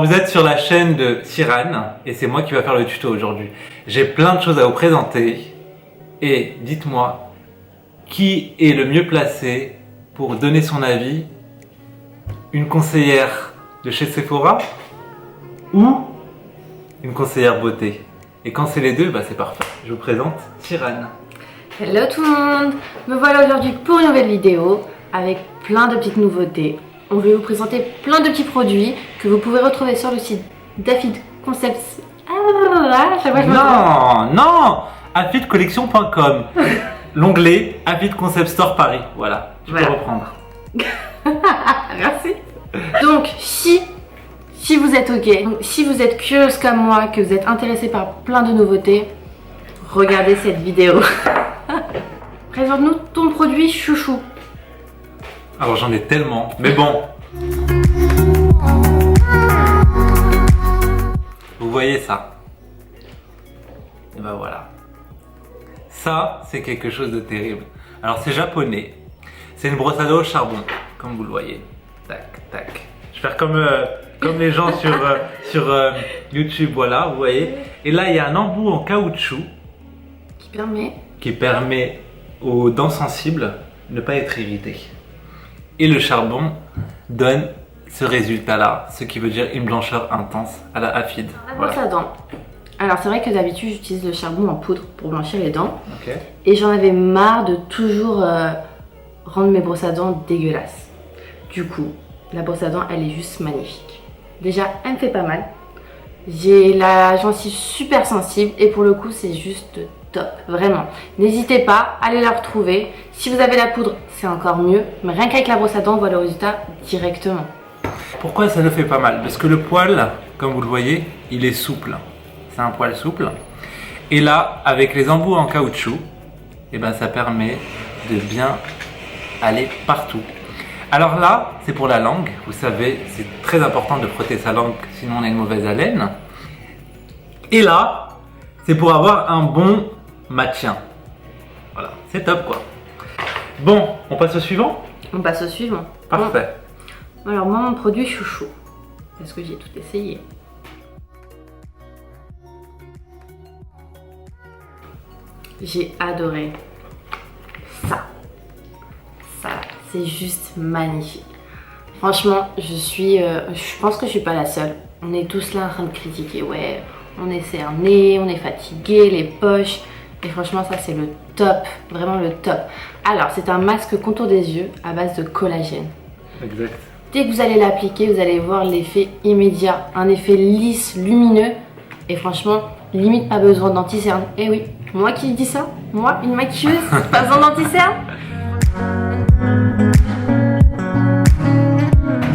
vous êtes sur la chaîne de Cyrane et c'est moi qui vais faire le tuto aujourd'hui. J'ai plein de choses à vous présenter et dites-moi qui est le mieux placé pour donner son avis, une conseillère de chez Sephora ou une conseillère beauté. Et quand c'est les deux, bah c'est parfait. Je vous présente Cyrane. Hello tout le monde, me voilà aujourd'hui pour une nouvelle vidéo avec plein de petites nouveautés. On va vous présenter plein de petits produits que vous pouvez retrouver sur le site d'Afid Concepts. Non, afidcollection.com. L'onglet Afid Concept Store Paris. Voilà, tu peux reprendre. Merci. Donc, si vous êtes ok, si vous êtes curieuse comme moi, que vous êtes intéressé par plein de nouveautés, regardez cette vidéo. Présente-nous ton produit chouchou. Alors j'en ai tellement, mais bon. Vous voyez ça? Et ben voilà. Ça, c'est quelque chose de terrible. Alors c'est japonais. C'est une brosse à dents au charbon, comme vous le voyez. Tac, tac. Je vais faire comme les gens sur YouTube, voilà, vous voyez. Et là, il y a un embout en caoutchouc qui permet aux dents sensibles de ne pas être irritées. Et le charbon donne ce résultat-là, ce qui veut dire une blancheur intense à la Afid. La brosse à dents. Alors c'est vrai que d'habitude j'utilise le charbon en poudre pour blanchir les dents. Okay. Et j'en avais marre de toujours rendre mes brosses à dents dégueulasses. Du coup, la brosse à dents elle est juste magnifique. Déjà, elle me fait pas mal. J'ai la gencive super sensible et pour le coup c'est juste top, vraiment. N'hésitez pas, allez la retrouver. Si vous avez la poudre, c'est encore mieux. Mais rien qu'avec la brosse à dents, on voit le résultat directement. Pourquoi ça le fait pas mal? Parce que le poil, comme vous le voyez, il est souple. C'est un poil souple. Et là, avec les embouts en caoutchouc, eh ben, ça permet de bien aller partout. Alors là, c'est pour la langue. Vous savez, c'est très important de frotter sa langue, sinon on a une mauvaise haleine. Et là, c'est pour avoir un bon maintien. Voilà, c'est top quoi. Bon, on passe au suivant? On passe au suivant. Parfait. Bon. Alors moi, mon produit chouchou, parce que j'ai tout essayé. J'ai adoré ça. Ça, c'est juste magnifique. Franchement, je pense que je suis pas la seule. On est tous là en train de critiquer. Ouais, on est cerné, on est fatigué, les poches. Et franchement, ça c'est le top, vraiment le top. Alors, c'est un masque contour des yeux à base de collagène. Exact. Dès que vous allez l'appliquer, vous allez voir l'effet immédiat, un effet lisse, lumineux. Et franchement, limite pas besoin d'anti-cerne. Eh oui, moi qui dis ça, moi, une maquilleuse, pas besoin d'anti-cerne.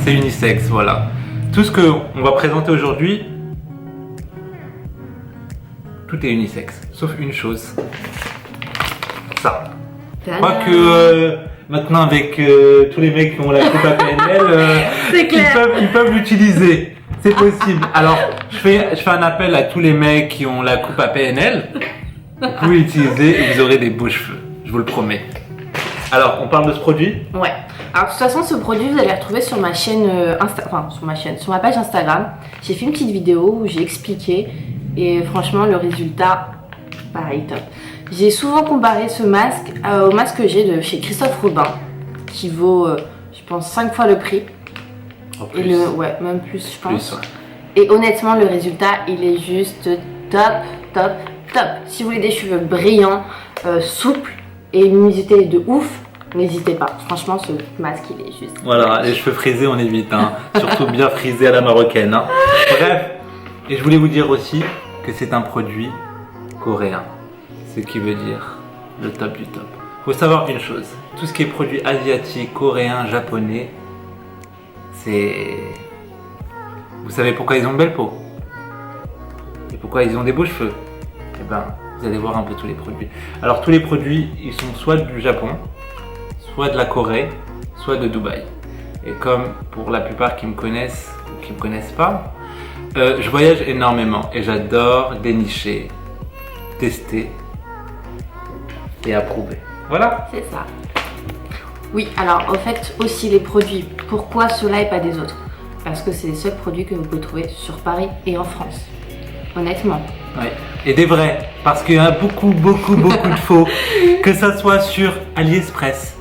C'est unisexe, voilà. Tout ce qu'on va présenter aujourd'hui, tout est unisexe, sauf une chose. Ça. Je crois que maintenant avec tous les mecs qui ont la coupe à PNL, ils peuvent l'utiliser. C'est possible. Alors, je fais un appel à tous les mecs qui ont la coupe à PNL. Vous pouvez l'utiliser et vous aurez des beaux cheveux. Je vous le promets. Alors, on parle de ce produit? Ouais. Alors, de toute façon, ce produit, vous allez le retrouver sur ma chaîne sur ma page Instagram. J'ai fait une petite vidéo où j'ai expliqué et franchement, le résultat, pareil, top. J'ai souvent comparé ce masque au masque que j'ai de chez Christophe Robin, qui vaut, je pense, 5 fois le prix. En plus. Et ouais, même plus, je pense. Plus, ouais. Et honnêtement, le résultat, il est juste top, top, top. Si vous voulez des cheveux brillants, souples et une luminosité de ouf, n'hésitez pas. Franchement, ce masque, il est juste... Voilà, les cheveux frisés, on évite. Hein. Surtout bien frisés à la marocaine. Hein. Bref, et je voulais vous dire aussi que c'est un produit coréen. Ce qui veut dire le top du top. Faut savoir une chose. Tout ce qui est produit asiatique, coréen, japonais, c'est... Vous savez pourquoi ils ont une belle peau? Et pourquoi ils ont des beaux cheveux? Eh ben, vous allez voir un peu tous les produits. Alors tous les produits, ils sont soit du Japon, soit de la Corée, soit de Dubaï. Et comme pour la plupart qui me connaissent ou qui me connaissent pas, je voyage énormément et j'adore dénicher, tester et approuver. Voilà. C'est ça. Oui, alors au fait aussi les produits, pourquoi ceux-là et pas des autres? parce que c'est les seuls produits que vous pouvez trouver sur Paris et en France. Honnêtement. Ouais. Et des vrais, parce qu'il y a beaucoup de faux, que ça soit sur AliExpress,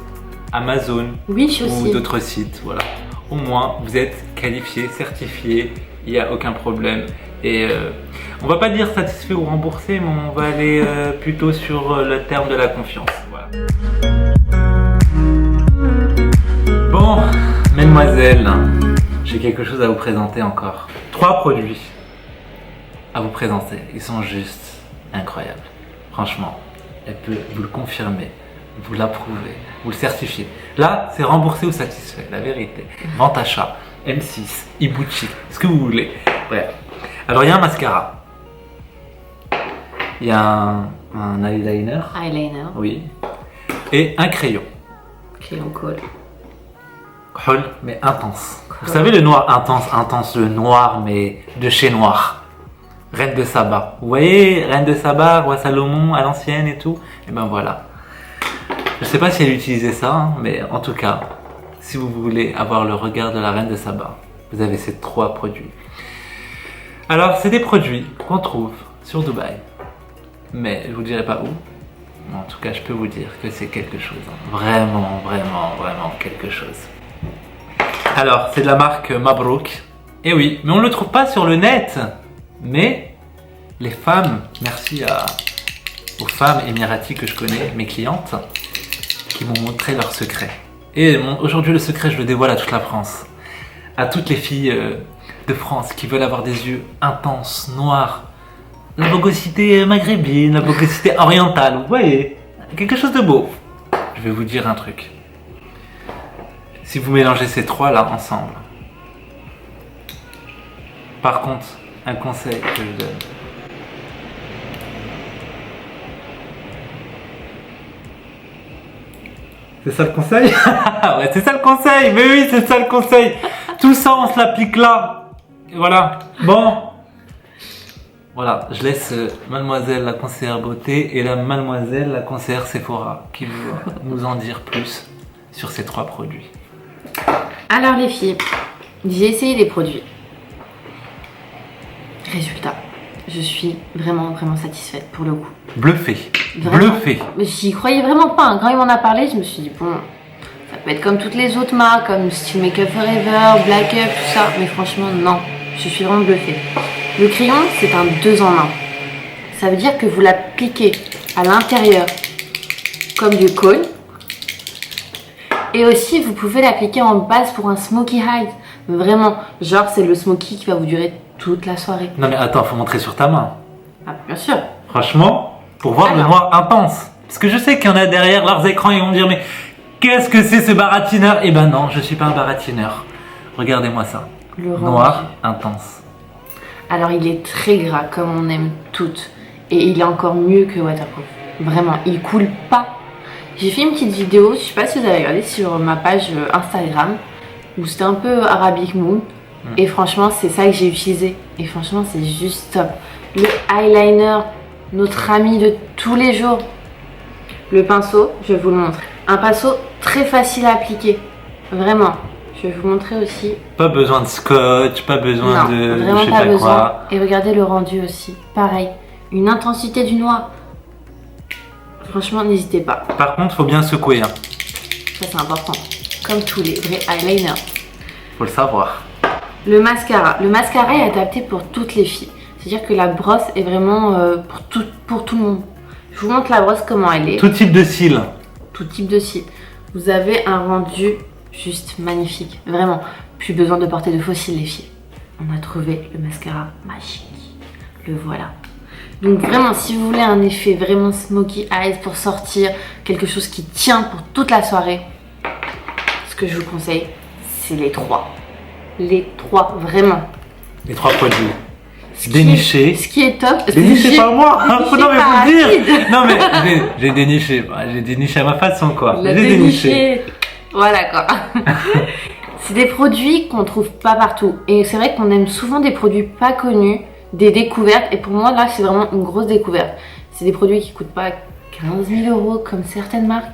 Amazon Wish ou aussi. d'autres sites. Voilà. Au moins, vous êtes qualifié, certifié, il n'y a aucun problème. Et on va pas dire satisfait ou remboursé, mais on va aller plutôt sur le terme de la confiance. Voilà. Bon, mesdemoiselles, j'ai quelque chose à vous présenter encore. 3 produits à vous présenter. Ils sont juste incroyables. Franchement, elle peut vous le confirmer, vous l'approuvez, vous le certifiez. Là, c'est remboursé ou satisfait, la vérité. Vente achat, M6, e-boutique, ce que vous voulez. Bref. Alors, il y a un mascara. Il y a un eyeliner. Eyeliner. Oui. Et un crayon. Crayon colle. Colle, mais intense. Vous savez, le noir intense, le noir, mais de chez Noir. Reine de Saba. Vous voyez, Reine de Saba, Roi Salomon à l'ancienne et tout. Et ben voilà. Je sais pas si elle utilisait ça, hein, mais en tout cas, si vous voulez avoir le regard de la Reine de Saba, vous avez ces 3 produits. Alors, c'est des produits qu'on trouve sur Dubaï. Mais je vous dirai pas où. Mais en tout cas, je peux vous dire que c'est quelque chose. Hein. Vraiment quelque chose. Alors, c'est de la marque Mabrouk. Et oui, mais on ne le trouve pas sur le net. Mais les femmes, merci aux femmes émiraties que je connais, mes clientes, qui m'ont montré leur secret. Et aujourd'hui, le secret, je le dévoile à toute la France. À toutes les filles de France qui veulent avoir des yeux intenses, noirs. La bogosité maghrébine, la bogosité orientale, vous voyez, quelque chose de beau. Je vais vous dire un truc. Si vous mélangez ces 3 là ensemble, par contre, un conseil que je donne. C'est ça le conseil? Ouais, c'est ça le conseil, mais oui, c'est ça le conseil. Tout ça, on se l'applique là. Et voilà. Bon. Voilà, je laisse mademoiselle la conseillère beauté et la mademoiselle la conseillère Sephora qui vont nous en dire plus sur ces 3 produits. Alors les filles, j'ai essayé les produits. Résultat, je suis vraiment satisfaite pour le coup. Bluffé. Vraiment. Bluffé. J'y croyais vraiment pas. Hein. Quand il m'en a parlé, je me suis dit, bon, ça peut être comme toutes les autres marques, comme Style Makeup Forever, Black Up, tout ça. Mais franchement, non. Je suis vraiment bluffée. Le crayon, c'est un 2 en 1. Ça veut dire que vous l'appliquez à l'intérieur comme du cône. Et aussi, vous pouvez l'appliquer en base pour un smoky eye. Vraiment, genre, c'est le smoky qui va vous durer toute la soirée. Non mais attends, faut montrer sur ta main. Ah, bien sûr. Franchement, pour voir le Alors. noir intense. Parce que je sais qu'il y en a derrière leurs écrans, ils vont me dire, mais qu'est-ce que c'est ce baratineur? Eh ben non, je suis pas un baratineur. Regardez-moi ça. Le Noir rendu. intense. Alors, il est très gras, comme on aime toutes. Et il est encore mieux que waterproof. Vraiment, il coule pas. J'ai fait une petite vidéo, je sais pas si vous avez regardé, sur ma page Instagram, où c'était un peu Arabic Moon. Et franchement, c'est ça que j'ai utilisé. Et franchement, c'est juste top. Le eyeliner, notre ami de tous les jours. Le pinceau, je vais vous le montrer. Un pinceau très facile à appliquer. Vraiment. Je vais vous montrer aussi. Pas besoin de scotch, pas besoin Non, de vraiment je sais pas pas besoin. quoi. Et regardez le rendu aussi. Pareil. Une intensité du noir. Franchement, n'hésitez pas. Par contre, faut bien secouer, hein. Ça, c'est important. Comme tous les vrais eyeliners. Faut le savoir. Le mascara. Le mascara est adapté pour toutes les filles. C'est-à-dire que la brosse est vraiment pour tout le monde. Je vous montre la brosse comment elle est. Tout type de cils. Tout type de cils. Vous avez un rendu juste magnifique. Vraiment. Plus besoin de porter de faux cils, les filles. On a trouvé le mascara magique. Le voilà. Donc vraiment, si vous voulez un effet vraiment smoky eyes pour sortir, quelque chose qui tient pour toute la soirée, ce que je vous conseille, c'est les 3. Les 3, vraiment. Les 3 produits. Ce Déniché. Ce qui est top. Déniché par moi. déniché Non mais par faut le dire. Rachid. Non mais j'ai déniché. J'ai déniché à ma façon quoi. Le J'ai déniché. Voilà quoi. C'est des produits qu'on trouve pas partout. Et c'est vrai qu'on aime souvent des produits pas connus, des découvertes. Et pour moi là, c'est vraiment une grosse découverte. C'est des produits qui coûtent pas 15 000 € comme certaines marques.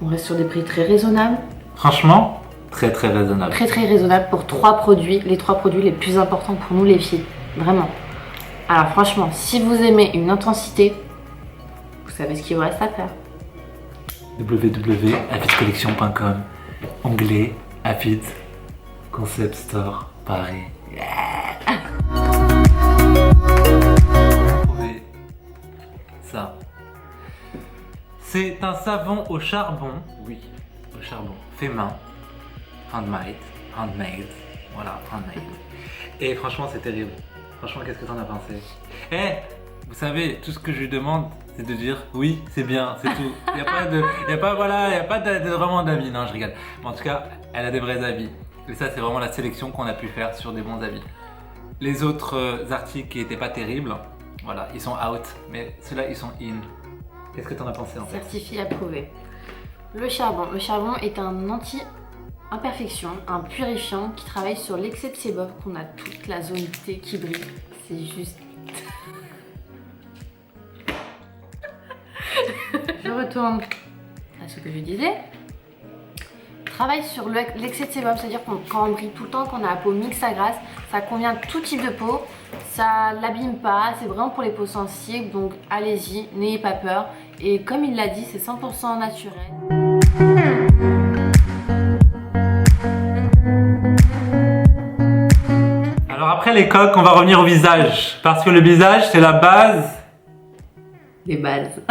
On reste sur des prix très raisonnables. Franchement, Très très raisonnable. Très très raisonnable pour 3 produits, les 3 produits les plus importants pour nous les filles. Vraiment. Alors franchement, si vous aimez une intensité, vous savez ce qu'il vous reste à faire. www.afidcollection.com. Onglet Afid Concept Store Paris. Trouvez ça. C'est un savon au charbon. Oui, au charbon. Fait main. Handmade. Voilà, handmade. Et franchement, c'est terrible. Franchement, qu'est-ce que t'en as pensé? Vous savez, tout ce que je lui demande, c'est de dire oui, c'est bien, c'est tout. Il n'y a pas vraiment d'avis. Non, je rigole. Mais en tout cas, elle a des vrais avis. Et ça, c'est vraiment la sélection qu'on a pu faire sur des bons avis. Les autres articles qui n'étaient pas terribles, voilà, ils sont out. Mais ceux-là, ils sont in. Qu'est-ce que t'en as pensé en fait? Certifié approuvé. Le charbon. Le charbon est un anti-imperfection, un purifiant qui travaille sur l'excès de sébum qu'on a toute la zone T qui brille. C'est juste... Je retourne à ce que je disais. Travaille sur l'excès de sébum, c'est-à-dire quand on brille tout le temps, qu'on a la peau mixte à grasse, ça convient à tout type de peau, ça l'abîme pas, c'est vraiment pour les peaux sensibles, donc allez-y, n'ayez pas peur. Et comme il l'a dit, c'est 100% naturel. Alors après les coques, on va revenir au visage. Parce que le visage, c'est la base. Les bases.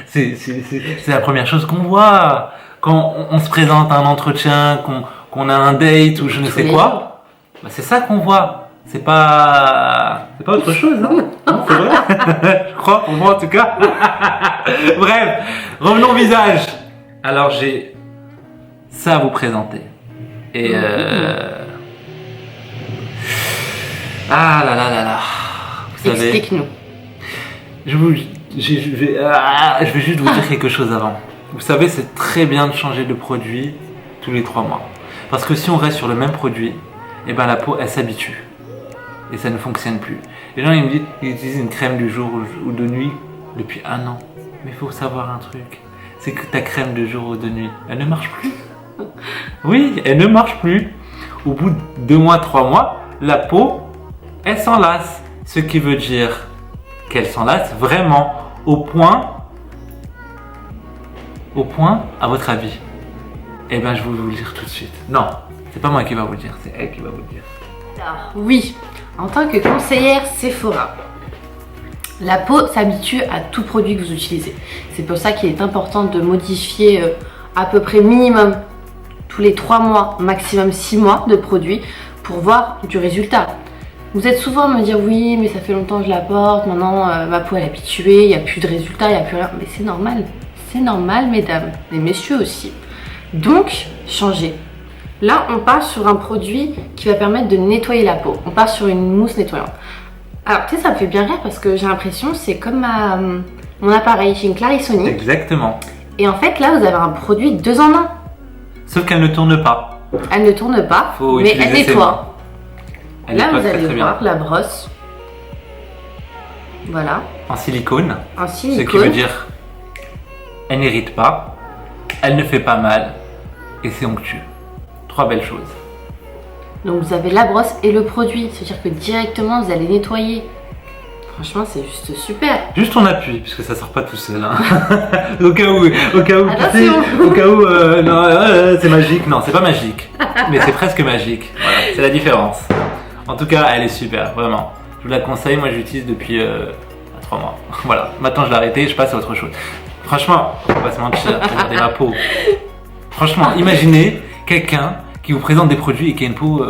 C'est la première chose qu'on voit quand on se présente à un entretien, qu'on a un date ou je ne sais quoi. Bah, c'est ça qu'on voit. C'est pas autre chose, hein. Non, c'est vrai. Je crois, pour moi en tout cas. Bref, revenons au visage. Alors j'ai ça à vous présenter. Et ah là là là là. Vous savez. Explique-nous. Je vais juste vous dire quelque chose avant. Vous savez, c'est très bien de changer de produit tous les 3 mois. Parce que si on reste sur le même produit, eh ben la peau, elle s'habitue. Et ça ne fonctionne plus. Les gens, ils me disent, ils utilisent une crème du jour ou de nuit depuis 1 an. Mais il faut savoir un truc. C'est que ta crème de jour ou de nuit, elle ne marche plus. Oui, elle ne marche plus. Au bout de 2 mois, 3 mois, la peau, elle s'enlace. Ce qui veut dire qu'elle s'enlace vraiment au point, à votre avis. Eh bien, je vais vous le dire tout de suite. Non, c'est pas moi qui va vous le dire, c'est elle qui va vous le dire. Alors, oui, en tant que conseillère Sephora, la peau s'habitue à tout produit que vous utilisez. C'est pour ça qu'il est important de modifier à peu près minimum tous les 3 mois, maximum 6 mois de produits pour voir du résultat. Vous êtes souvent à me dire oui, mais ça fait longtemps que je la porte, maintenant ma peau est habituée, il n'y a plus de résultats, il n'y a plus rien. Mais c'est normal mesdames, et messieurs aussi. Donc, changez. Là, on part sur un produit qui va permettre de nettoyer la peau. On part sur une mousse nettoyante. Alors, tu sais, ça me fait bien rire parce que j'ai l'impression, c'est comme mon appareil, j'ai une Clarisonic. Exactement. Et en fait, là, vous avez un produit 2 en 1. Sauf qu'elle ne tourne pas. Elle ne tourne pas, Faut mais utiliser elle ses mains. nettoie. Elle Là, nettoie vous très, allez très voir bien. la brosse. Voilà, En silicone. en Ce qui silicone. veut dire, elle n'irrite pas, elle ne fait pas mal et c'est onctueux. 3 belles choses. Donc vous avez la brosse et le produit, c'est-à-dire que directement vous allez nettoyer. Franchement, c'est juste super. Juste on appuie, puisque ça sort pas tout seul. Hein. au cas où, Attention. non, c'est magique. Non, c'est pas magique, mais c'est presque magique. Voilà, c'est la différence. En tout cas, elle est super, vraiment. Je vous la conseille, moi je l'utilise depuis 3 mois. Voilà, maintenant je l'ai arrêté, je passe à autre chose. Franchement, on va pas se mentir, regardez ma peau. Franchement, imaginez quelqu'un qui vous présente des produits et qui a une peau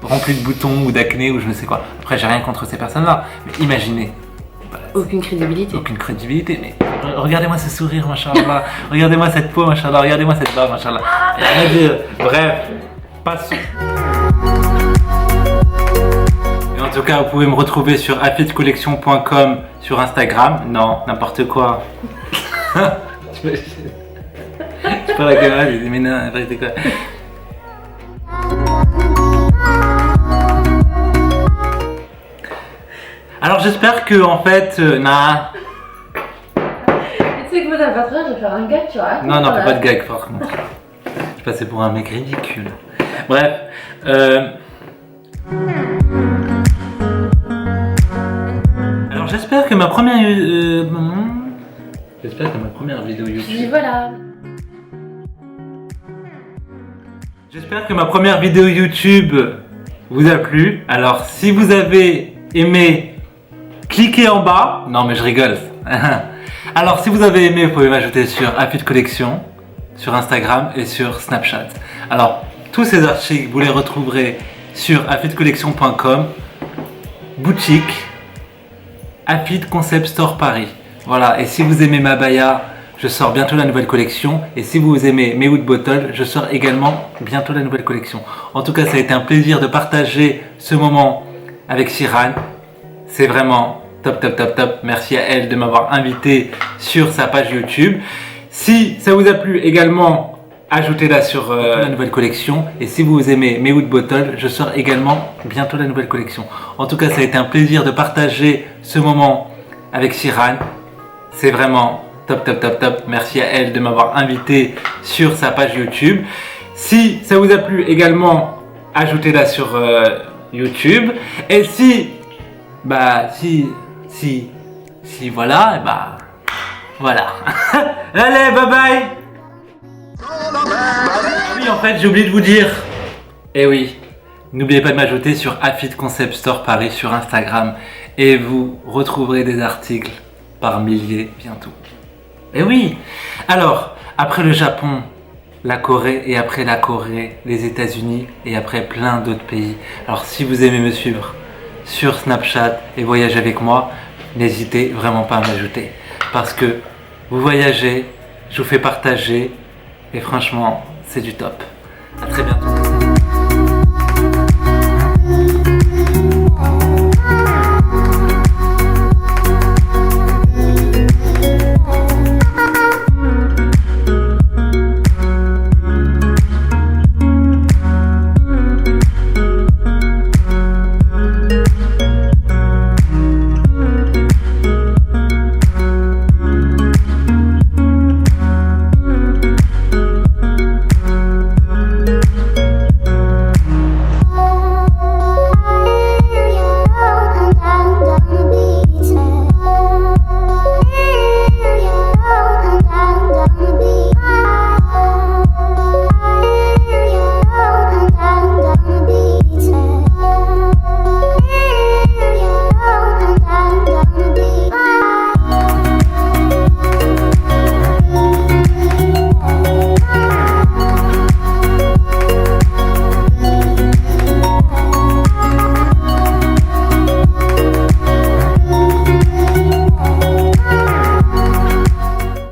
remplie de boutons ou d'acné ou je ne sais quoi. Après, j'ai rien contre ces personnes-là, mais imaginez. Voilà, Aucune crédibilité. aucune crédibilité, mais regardez-moi ce sourire, machallah. Regardez-moi cette peau, machallah. Regardez-moi cette barbe, machallah. Rien à dire. Bref, passons. Et en tout cas, vous pouvez me retrouver sur afidcollection.com sur Instagram. Non, n'importe quoi. Tu prends la caméra, je dis mais non, n'importe quoi. Alors j'espère que en fait, Tu sais que moi, t'as pas trop, je vais faire un gag, tu vois. non, fais pas de gag par contre. Je passais pour un mec ridicule. Bref. Alors j'espère que ma première vidéo YouTube. Puis voilà. J'espère que ma première vidéo YouTube vous a plu. Alors si vous avez aimé, cliquez en bas. Non mais je rigole. Alors si vous avez aimé, vous pouvez m'ajouter sur Afid Collection, sur Instagram et sur Snapchat. Alors tous ces articles, vous les retrouverez sur afidcollection.com, boutique, Afid Concept Store Paris. Voilà, et si vous aimez ma baya, je sors bientôt la nouvelle collection. Et si vous aimez mes Wood Bottles, je sors également bientôt la nouvelle collection. En tout cas, ça a été un plaisir de partager ce moment avec Shiran. C'est vraiment top, top, top, top. Merci à elle de m'avoir invité sur sa page YouTube. Si ça vous a plu également, ajoutez-la sur la nouvelle collection. Et si vous aimez mes Wood Bottles, je sors également bientôt la nouvelle collection. En tout cas, ça a été un plaisir de partager ce moment avec Shiran. C'est vraiment top, top, top, top. Merci à elle de m'avoir invité sur sa page YouTube. Si ça vous a plu également, ajoutez-la sur YouTube. Et si voilà, voilà. Allez, bye bye. Oui, en fait, j'ai oublié de vous dire. Eh oui, n'oubliez pas de m'ajouter sur Afid Concept Store Paris sur Instagram. Et vous retrouverez des articles par milliers bientôt. Et oui. Alors, après le Japon, la Corée, et après la Corée, les États-Unis, et après plein d'autres pays. Alors si vous aimez me suivre sur Snapchat et voyager avec moi, n'hésitez vraiment pas à m'ajouter. Parce que vous voyagez, je vous fais partager, et franchement, c'est du top. À très bientôt.